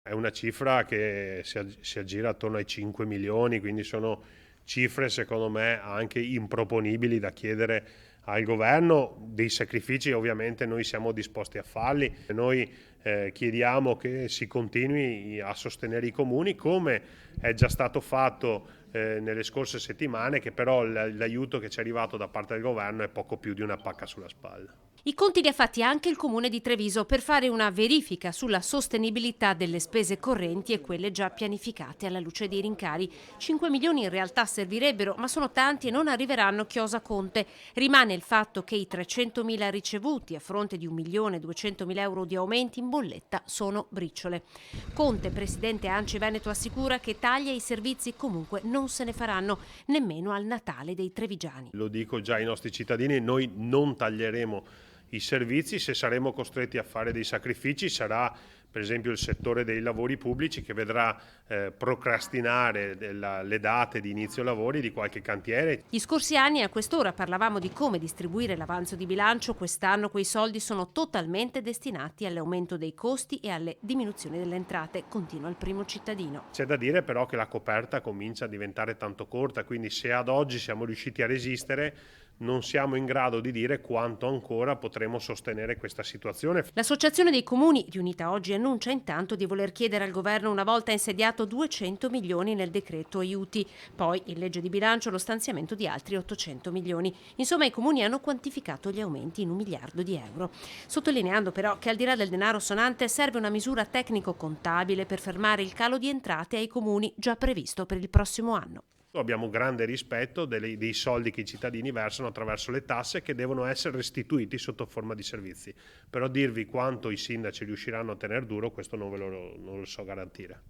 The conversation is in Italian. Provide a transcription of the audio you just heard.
È una cifra che si aggira attorno ai 5 milioni, quindi sono cifre secondo me anche improponibili da chiedere al governo. Dei sacrifici ovviamente noi siamo disposti a farli, noi chiediamo che si continui a sostenere i comuni come è già stato fatto nelle scorse settimane, che però l'aiuto che ci è arrivato da parte del governo è poco più di una pacca sulla spalla. I conti li ha fatti anche il Comune di Treviso per fare una verifica sulla sostenibilità delle spese correnti e quelle già pianificate alla luce dei rincari. 5 milioni in realtà servirebbero, ma sono tanti e non arriveranno chiosa Conte. Rimane il fatto che i 300.000 ricevuti a fronte di 1.200.000 euro di aumenti in bolletta sono briciole. Conte, presidente ANCI Veneto, assicura che tagli ai servizi comunque non se ne faranno, nemmeno al Natale dei trevigiani. Lo dico già ai nostri cittadini, noi non taglieremo i servizi. Se saremo costretti a fare dei sacrifici sarà per esempio il settore dei lavori pubblici, che vedrà procrastinare le date di inizio lavori di qualche cantiere. Gli scorsi anni a quest'ora parlavamo di come distribuire l'avanzo di bilancio. Quest'anno quei soldi sono totalmente destinati all'aumento dei costi e alle diminuzioni delle entrate, continua il primo cittadino. C'è da dire però che la coperta comincia a diventare tanto corta, quindi se ad oggi siamo riusciti a resistere, non siamo in grado di dire quanto ancora potremo sostenere questa situazione. L'Associazione dei Comuni, riunita oggi, annuncia intanto di voler chiedere al governo, una volta insediato, 200 milioni nel decreto aiuti, poi in legge di bilancio lo stanziamento di altri 800 milioni. Insomma, i comuni hanno quantificato gli aumenti in 1 miliardo di euro. Sottolineando però che al di là del denaro sonante serve una misura tecnico-contabile per fermare il calo di entrate ai comuni già previsto per il prossimo anno. Abbiamo grande rispetto dei soldi che i cittadini versano attraverso le tasse, che devono essere restituiti sotto forma di servizi. Però dirvi quanto i sindaci riusciranno a tener duro, questo non lo so garantire.